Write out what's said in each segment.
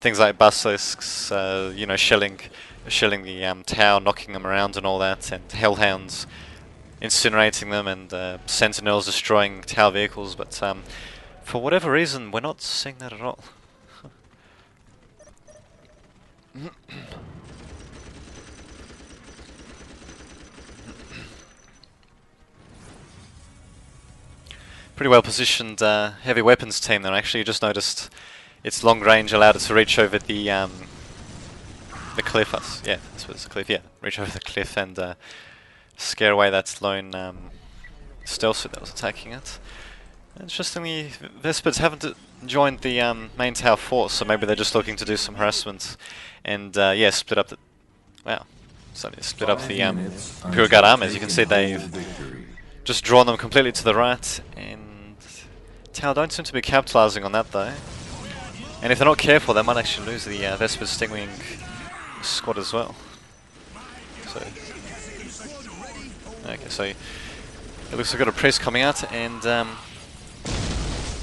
things like basilisks, you know, shelling the tower, knocking them around and all that, and hellhounds incinerating them, and sentinels destroying tower vehicles. But for whatever reason, we're not seeing that at all. Pretty well positioned heavy weapons team there. Actually, you just noticed its long range allowed it to reach over the cliff. Yeah, this was the cliff. Yeah, reach over the cliff and scare away that lone stealth suit that was attacking it. Interestingly, Vespers haven't joined the main tower force, so maybe they're just looking to do some harassment and yeah, split up the. Wow, suddenly split up the Imperial Guard army. As you can see, they've just drawn them completely to the right, and Tau don't seem to be capitalising on that though. And if they're not careful, they might actually lose the Vespers Stingwing squad as well. So, okay, so it looks like we've got a priest coming out, and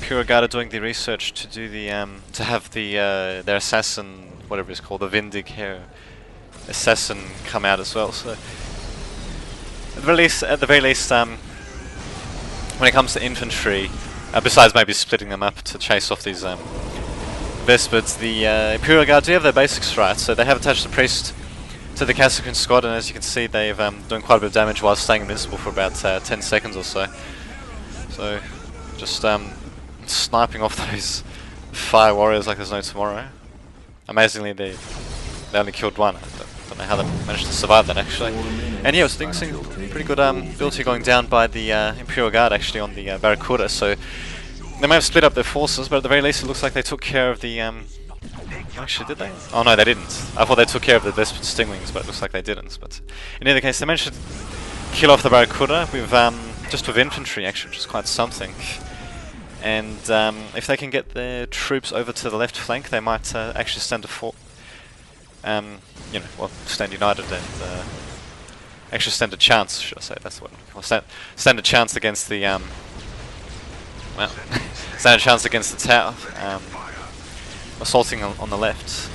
Imperial Guard are doing the research to do the to have the their assassin, whatever it's called, the Vindig hair assassin, come out as well. So, at the very least, when it comes to infantry, besides maybe splitting them up to chase off these Vespers, the Imperial Guard do have their basics right. So they have attached the priest to the Cassican squad, and as you can see, they've done quite a bit of damage while staying invincible for about 10 seconds or so. So just sniping off those fire warriors like there's no tomorrow. Amazingly, they only killed one. I don't know how they managed to survive that actually. And yeah, I was thinking pretty good ability going down by the Imperial Guard actually on the Barracuda. So they may have split up their forces, but at the very least it looks like they took care of the actually, did they? Oh no, they didn't. I thought they took care of the Vesper Stingwings, but it looks like they didn't. But in either case, they managed to kill off the Barracuda with just with infantry actually, which is quite something. And if they can get their troops over to the left flank, they might actually stand you know, well, stand united and actually stand a chance, should I say? That's what. Well, stand a chance against the well, stand a chance against the tower, assaulting on the left.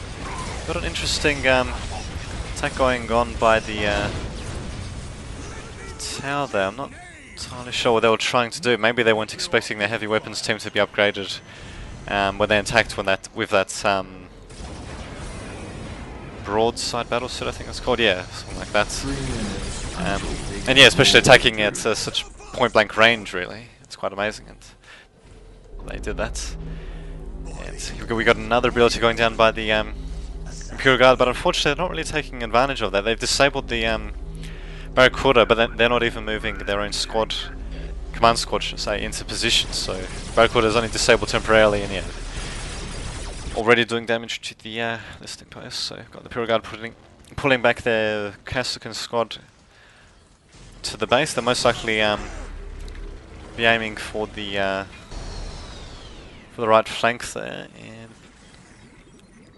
Got an interesting attack going on by the tower there. I'm not entirely sure what they were trying to do. Maybe they weren't expecting their heavy weapons team to be upgraded when they attacked with that broadside battle suit, I think it's called. Yeah, something like that. And yeah, especially attacking at such point-blank range, really. It's quite amazing, and they did that. And we got another ability going down by the Imperial Guard, but unfortunately they're not really taking advantage of that. They've disabled the Barracuda, but they're not even moving their own squad, command squad, should I say, into position. So Barracuda is only disabled temporarily, and yeah, already doing damage to the listing post. So got the Imperial Guard pulling back their Cassican squad to the base. They're most likely be aiming for the right flank there, and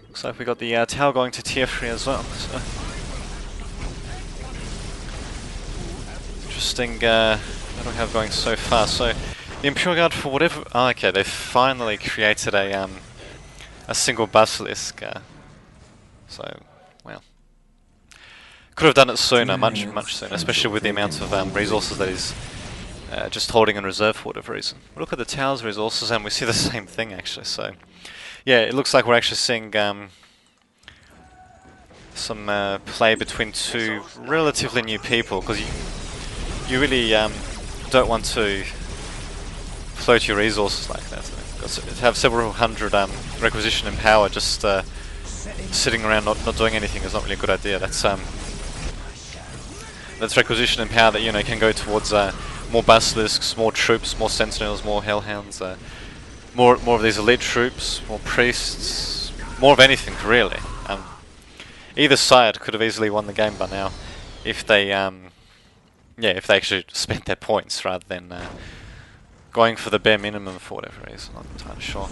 looks like we got the tower going to tier 3 as well. So interesting what do we have going so far. So the Imperial Guard, for whatever, oh, okay, they finally created a single basilisk. So well, could have done it sooner, much sooner, especially with the amount of resources that is just holding in reserve for whatever reason. We look at the tower's resources and we see the same thing actually. So yeah, it looks like we're actually seeing some play between two relatively new people, because you really don't want to float your resources like that. To have several hundred requisition in power just sitting around not doing anything is not really a good idea. That's requisition in power that, you know, can go towards more basilisks, more troops, more sentinels, more hellhounds, more of these elite troops, more priests, more of anything really. Either side could have easily won the game by now if they yeah, if they actually spent their points rather than going for the bare minimum for whatever reason. I'm not entirely sure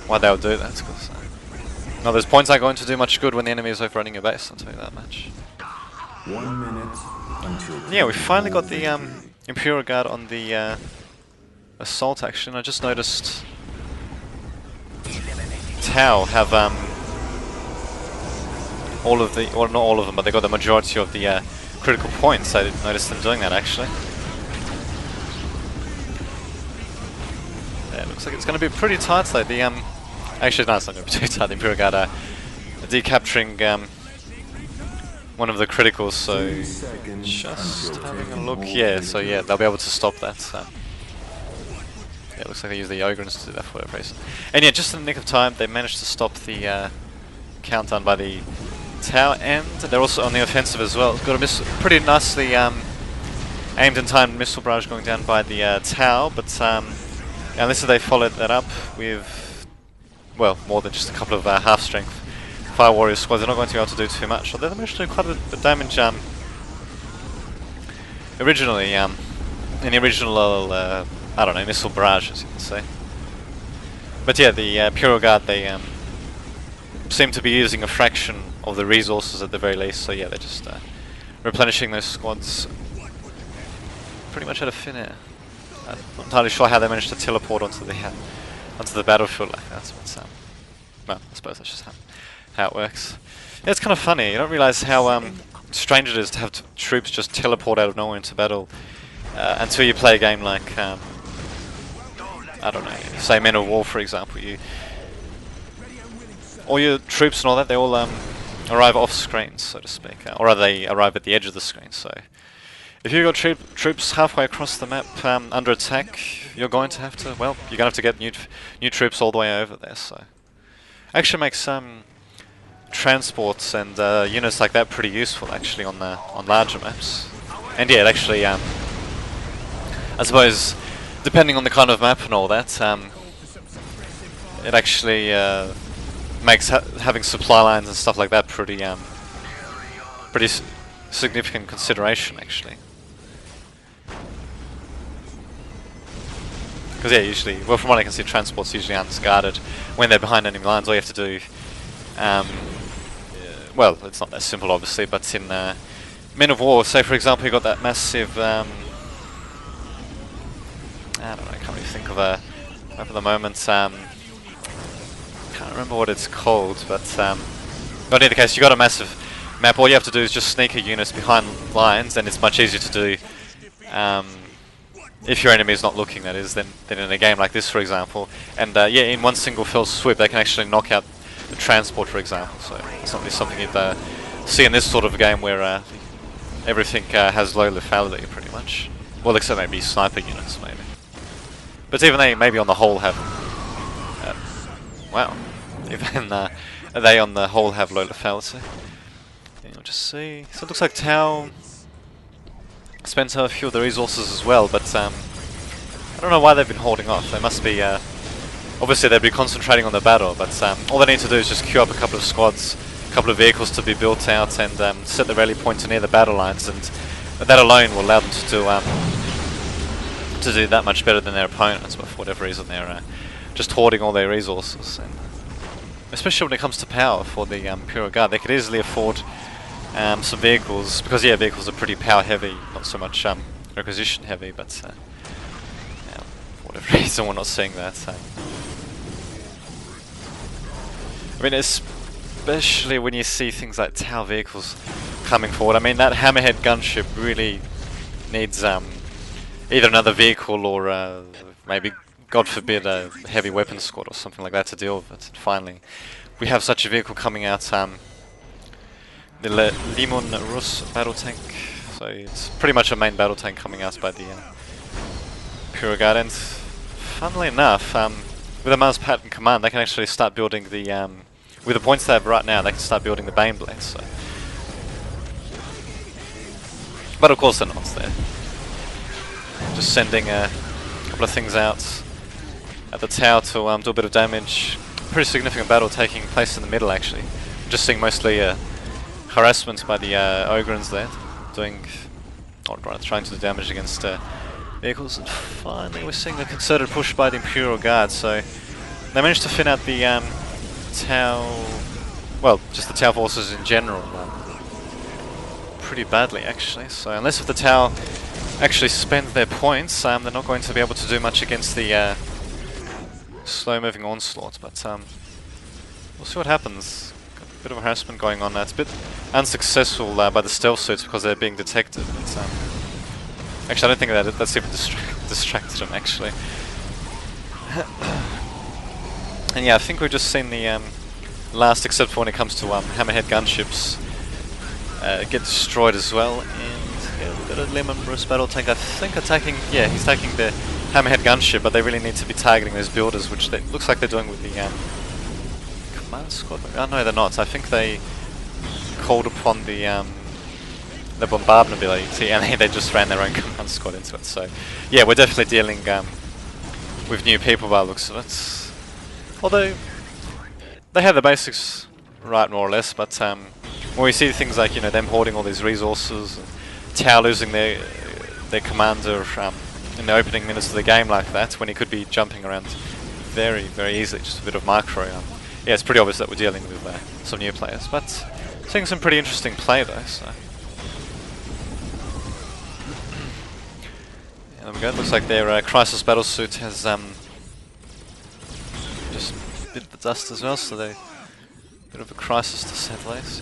why they would do that. Cause, no, those points aren't going to do much good when the enemy is overrunning your base, I'll tell you that much. 1 minute until. Yeah, we finally got the Imperial Guard on the assault action. I just noticed Tau have all of the, or not all of them, but they got the majority of the critical points. I didn't notice them doing that actually. Yeah, it looks like it's going to be pretty tight though. The actually no, it's not going to be too tight. The Imperial Guard are decapturing one of the criticals, so just having a look. Yeah, so yeah, they'll be able to stop that. So. Yeah, it looks like they use the Ogrins to do that for whatever reason. And yeah, just in the nick of time, they managed to stop the countdown by the tower, and they're also on the offensive as well. Got a pretty nicely aimed and timed missile barrage going down by the tower, but unless they followed that up with, well, more than just a couple of half-strength Fire Warrior squads, they're not going to be able to do too much. Although they managed to do quite a bit of damage originally, in the original, I don't know, missile barrage, as you can say. But yeah, the Imperial Guard, they seem to be using a fraction of the resources at the very least, so yeah, they're just replenishing those squads pretty much at a thin air. I'm not entirely sure how they managed to teleport onto the battlefield like that, but well, I suppose that's just how it works. Yeah, it's kind of funny, you don't realise how strange it is to have troops just teleport out of nowhere into battle until you play a game like, I don't know, say Men of War for example. All your troops and all that, they all arrive off screen, so to speak, or rather they arrive at the edge of the screen. So if you've got troops halfway across the map under attack, you're going to have to, well, you're going to have to get new troops all the way over there. So actually makes transports and units like that pretty useful actually on larger maps. And yeah, it actually, I suppose, depending on the kind of map and all that, it actually makes having supply lines and stuff like that pretty significant consideration actually. Because yeah, usually, well, from what I can see, transports usually aren't guarded when they're behind enemy lines. All you have to do, well, it's not that simple obviously, but in Men of War, say for example, you got that massive, I don't know, I can't really think of a map at the moment. Can't remember what it's called, but in either case, you got a massive map. All you have to do is just sneak a units behind lines, and it's much easier to do if your enemy is not looking, that is, than in a game like this, for example. And yeah, in one single fell swoop, they can actually knock out the transport, for example. So it's not really something you'd see in this sort of a game where everything has low lethality, pretty much. Well, except maybe sniper units, maybe. But even they, maybe on the whole, have wow. Even they on the whole have low lethality. You'll just see. So it looks like Tau spent a few of the resources as well, but I don't know why they've been holding off. They must be, obviously they'd be concentrating on the battle, but all they need to do is just queue up a couple of squads, a couple of vehicles to be built out, and set the rally points near the battle lines, and that alone will allow them to do that much better than their opponents. But for whatever reason, they're just hoarding all their resources, and especially when it comes to power for the Imperial Guard, they could easily afford some vehicles, because yeah, vehicles are pretty power heavy, not so much requisition heavy, but yeah, for whatever reason we're not seeing that. I mean, especially when you see things like Tau vehicles coming forward. I mean, that Hammerhead gunship really needs either another vehicle or maybe, God forbid, a heavy weapons squad or something like that to deal with it. And finally, we have such a vehicle coming out, the Limon Rus battle tank. So it's pretty much a main battle tank coming out by the Imperial Guard. And funnily enough, with a Mars Pattern command, they can actually start building the, with the points they have right now, they can start building the Bane Blades. So. But of course they're not there. Just sending a couple of things out at the tower to do a bit of damage. Pretty significant battle taking place in the middle actually. Just seeing mostly harassment by the Ogrins there, trying to do damage against vehicles. And finally we're seeing a concerted push by the Imperial Guard, so they managed to thin out the Tau, well, just the Tau forces in general, pretty badly actually. So unless if the Tau actually spend their points, they're not going to be able to do much against the slow-moving onslaught, but we'll see what happens. bit of harassment going on. It's a bit unsuccessful by the stealth suits because they're being detected. But, actually, I don't think that's even distracted them, actually. And yeah, I think we've just seen the last, except for when it comes to hammerhead gunships, get destroyed as well. And yeah, we've got a Lemon-Bruce battle tank, I think attacking, yeah, he's taking the hammerhead gunship, but they really need to be targeting those builders, which looks like they're doing with the command squad. Oh no, they're not. I think they called upon the bombardment ability, and they just ran their own command squad into it. So yeah, we're definitely dealing with new people by the looks of it. Although they have the basics right, more or less, but when we see things like, you know, them hoarding all these resources, and Tau losing their commander in the opening minutes of the game like that, when he could be jumping around very, very easily, just a bit of macro. Yeah, it's pretty obvious that we're dealing with some new players, but seeing some pretty interesting play though. So yeah, there we go. It looks like their crisis battle suit has just bit the dust as well, so they bit of a crisis to set lace.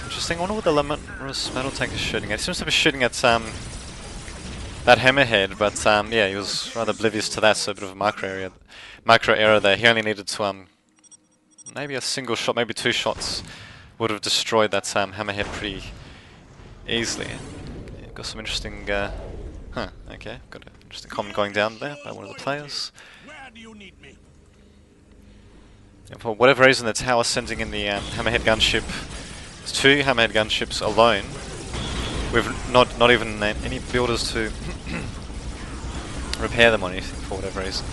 Interesting. I wonder what the Lemon-Bruce battle tank is shooting at. He seems to be shooting at that hammerhead, but yeah, he was rather oblivious to that, so a bit of a micro error there. He only needed to maybe a single shot, maybe 2 shots would have destroyed that hammerhead pretty easily. Yeah, got some interesting okay, got an interesting comment going down there by one of the players. And for whatever reason, the tower sending in the hammerhead gunship. It's 2 hammerhead gunships alone, with not even any builders to repair them or anything for whatever reason.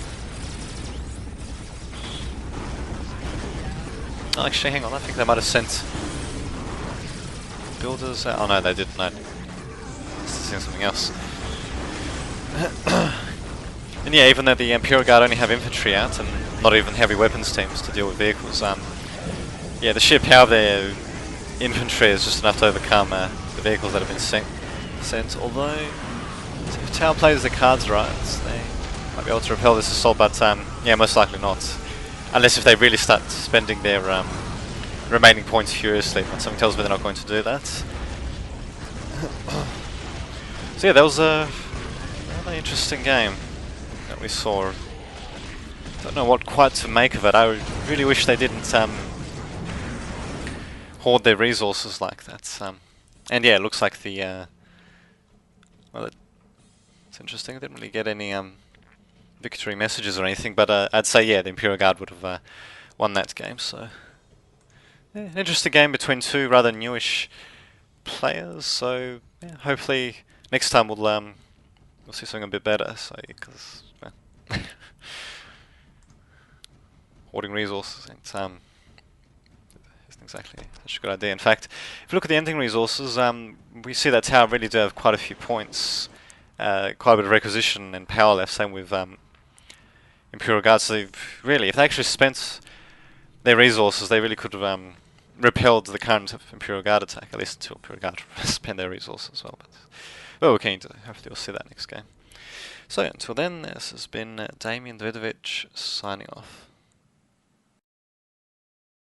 Oh, actually, hang on. I think they might have sent builders out. Oh no, they didn't. No, must have seen something else. And yeah, even though the Imperial Guard only have infantry out and not even heavy weapons teams to deal with vehicles, yeah, the sheer power of their infantry is just enough to overcome the vehicles that have been sent. Although, if Tau plays the cards right, they might be able to repel this assault, but yeah, most likely not. Unless if they really start spending their remaining points furiously, but something tells me they're not going to do that. So yeah, that was a rather interesting game that we saw. Don't know what quite to make of it. I really wish they didn't hoard their resources like that. And yeah, it looks like the well, it's interesting. I didn't really get any victory messages or anything, but I'd say yeah, the Imperial Guard would have won that game. So yeah, an interesting game between 2 rather newish players. So yeah, hopefully next time we'll see something a bit better. So because hoarding resources isn't exactly such a good idea. In fact, if you look at the ending resources, we see that Tower really do have quite a few points, quite a bit of requisition and power left. Same with Imperial Guard. So really, if they actually spent their resources, they really could have repelled the current Imperial Guard attack, at least until Imperial Guard spend their resources as well. But well, we're keen to hopefully we'll see that next game. So until then, this has been Damien Davidovich signing off.